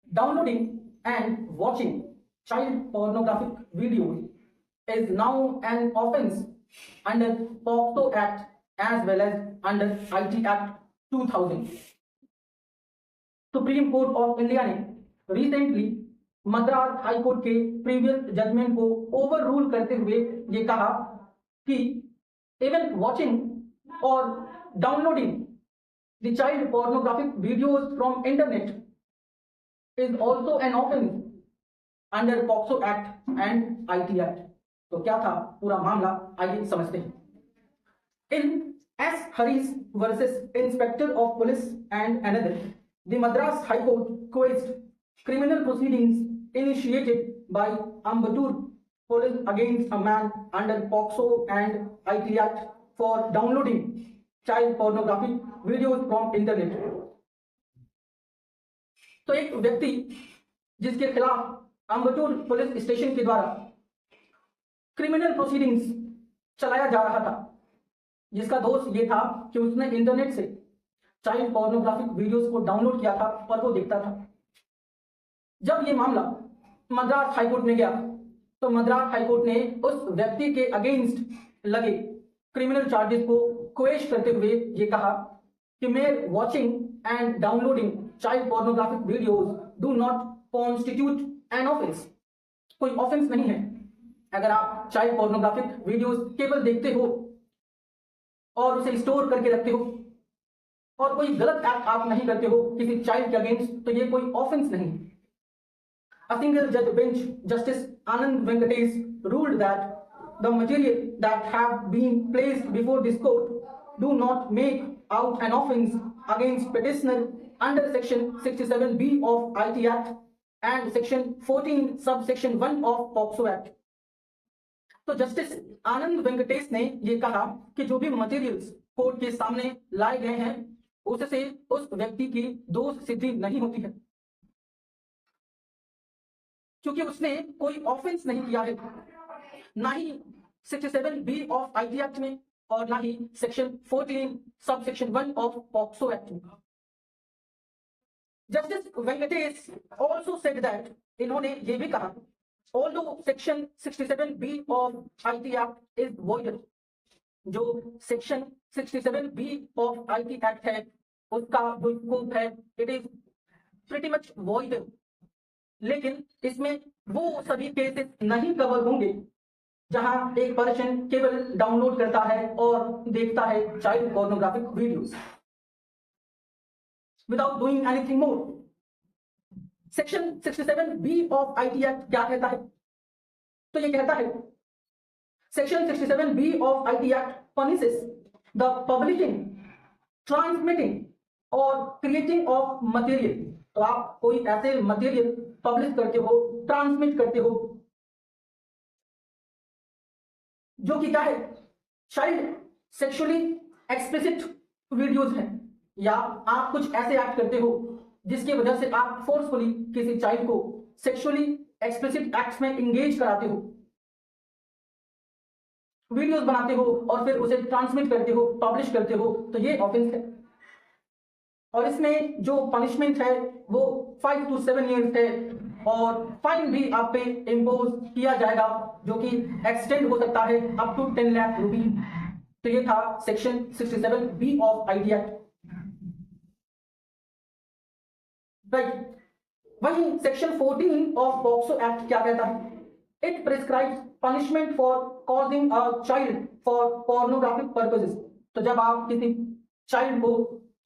Downloading and watching child pornographic videos is now an offense under POCSO Act as well as under IT Act 2000. Supreme court of India ने recently Madras high court के previous judgement को over rule करते हुए ये कहा कि even watching और downloading the child pornographic videos from internet is also an offense under POCSO Act and IT Act. तो क्या था पूरा मामला, आइए समझते हैं। In S. Harris versus Inspector of Police and another, the Madras High Court quashed criminal proceedings initiated by Ambattur Police against a man under POCSO and IT Act for downloading child pornographic videos from internet. तो एक व्यक्ति जिसके खिलाफ Ambattur police station के द्वारा criminal proceedings चलाया जा रहा था, जिसका दोष ये था कि उसने इंटरनेट से चाइल्ड पोर्नोग्राफिक वीडियोस को डाउनलोड किया था और वो देखता था। जब ये मामला मद्रास हाईकोर्ट में गया तो मद्रास हाईकोर्ट ने उस व्यक्ति के अगेंस्ट लगे क्रिमिनल चार्जेस को क्वेश करते हुए ये कहा कि मेरे watching and downloading child pornographic videos do not constitute an offence. कोई ऑफेंस नहीं है अगर आप चाइल्ड पोर्नोग्राफिक वीडियोस केवल देखते हो और उसे स्टोर करके रखते हो और कोई गलत एक्ट आप नहीं करते हो किसी चाइल्ड के अगेंस्ट, तो ये कोई ऑफेंस नहीं। A single judge bench, Justice Anand Venkatesh, ruled that the material that have been placed before this court do not make out an offense against petitioner under section 67B of IT Act and section 14 subsection 1 of POCSO Act. तो justice आनंद वेंकटेश ने ये कहा कि जो भी materials court के सामने लाए गए हैं उससे उस व्यक्ति की दोष सिद्धि नहीं होती है, क्योंकि उसने कोई ऑफेंस नहीं किया है, ना ही 67B ऑफ IT एक्ट में और ना ही section 14 sub section 1 of POCSO act में। Justice Venkatesh also said that, इन्होंने ये भी कहा, although section 67B of IT act is void, जो section 67B of IT act है उसका जो स्कोप है it is pretty much void, लेकिन इसमें वो सभी केसेस नहीं कवर होंगे जहां एक पर्सन केवल डाउनलोड करता है और देखता है child pornographic videos without doing anything more. Section 67B of IT act क्या कहता है? तो ये कहता है section 67B of IT act punishes the publishing, transmitting और क्रिएटिंग ऑफ मटेरियल। तो आप कोई ऐसे मटेरियल पब्लिश करते हो, ट्रांसमिट करते हो जो कि क्या है, चाइल्ड सेक्सुअली एक्सप्लिसिट वीडियोस हैं, या आप कुछ ऐसे एक्ट करते हो जिसकी वजह से आप फोर्सफुली किसी चाइल्ड को सेक्सुअली एक्सप्लिसिट एक्ट्स में एंगेज कराते हो, वीडियोस बनाते हो और फिर उसे ट्रांसमिट करते हो, पब्लिश करते हो, तो ये ऑफेंस है। और इसमें जो पनिशमेंट है वो 5 to 7 years है और फाइन भी आप पे इम्पोज किया जाएगा जो कि एक्सटेंड हो सकता है अप टू 10 लाख रुपी। तो ये था section 67B of IT act, right. वहीं सेक्शन 14 ऑफ पॉक्सो एक्ट क्या कहता है? It prescribes punishment for causing a child for pornographic purposes. तो जब आप किसी चाइल्ड को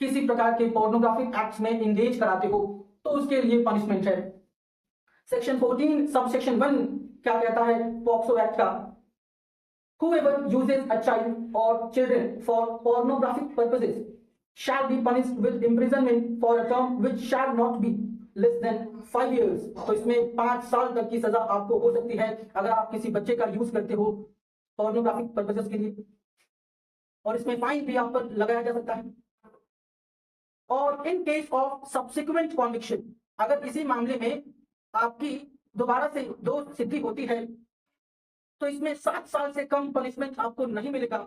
किसी प्रकार के पोर्नोग्राफिक एक्ट्स में एंगेज कराते हो तो उसके लिए पनिशमेंट है। सेक्शन 14 सब सेक्शन 1 क्या कहता है पॉक्सो एक्ट का? Whoever uses a child or children for pornographic purposes shall be punished with imprisonment for a term which shall not be less than 5 years। तो इसमें 5 साल तक की सजा आपको हो सकती है अगर आप किसी बच्चे का यूज करते हो पोर्नोग्राफिक पर्पसेस के लिए, और इसमें फाइन भी आप पर लगाया जा सकता है। और in case of subsequent conviction, अगर इसी मामले में आपकी दोबारा से दोष सिद्धि होती है तो इसमें 7 साल से कम पनिशमेंट आपको नहीं मिलेगा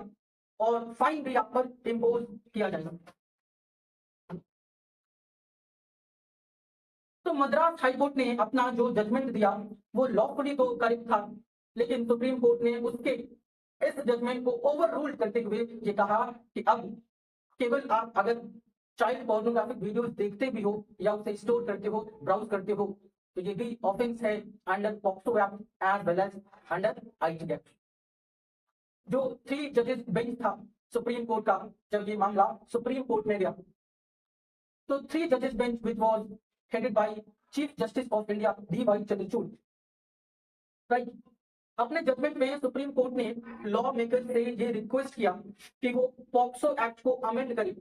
और फाइन भी आप पर इम्पोज किया जाएगा। तो मद्रास हाई कोर्ट ने अपना जो जजमेंट दिया वो लॉफुली तो करेक्ट था, लेकिन सुप्रीम कोर्ट ने उसके इस जजमेंट को ओवर रूल करते हुए ये कहा कि अब केवल आप अगर चाइल्ड पोर्नोग्राफिक वीडियोस देखते भी हो या उसे स्टोर करते हो, ब्राउज करते हो, तो ये भी ऑफेंस है under POCSO act as well as under IT act. जो 3 जजेस बेंच था सुप्रीम कोर्ट का, जब ये मामला सुप्रीम कोर्ट में गया, तो 3 जजेस bench which was headed by chief justice of India D Y Chandrachud, right, अपने जजमेंट में सुप्रीम कोर्ट ने लॉ मेकर से ये रिक्वेस्ट किया कि वो पॉक्सो एक्ट को अमेंड करे,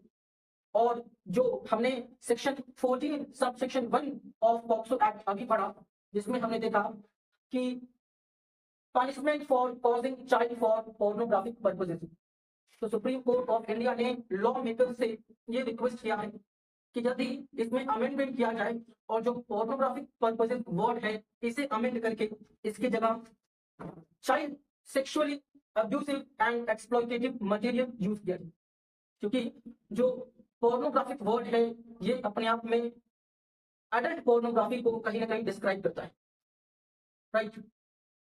और जो हमने section 14 sub section 1 of POCSO act अभी पढ़ा, जिसमें हमने देखा कि punishment for causing child for pornographic purposes, तो सुप्रीम कोर्ट ऑफ इंडिया ने लॉ मेकर से ये रिक्वेस्ट किया है कि यदि इसमें अमेंडमेंट किया जाए और जो पोर्नोग्राफिक पर्पसेस वर्ड है इसे अमेंड करके इसकी जगह child sexually abusive and exploitative material use किया जाए, क्योंकि जो पोर्नोग्राफिक वर्ड है ये अपने आप में एडल्ट पोर्नोग्राफी को कहीं ना कहीं डिस्क्राइब करता है, राइट।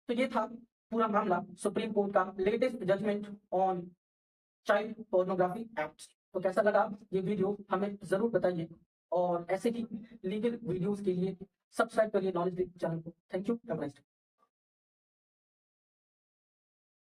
तो ये था पूरा मामला सुप्रीम कोर्ट का latest judgment on child pornography act. तो कैसा लगा ये वीडियो हमें जरूर बताइए, और ऐसे ही लीगल वीडियोस के लिए सब्सक्राइब करिए नॉलेज चैनल को। Thank you.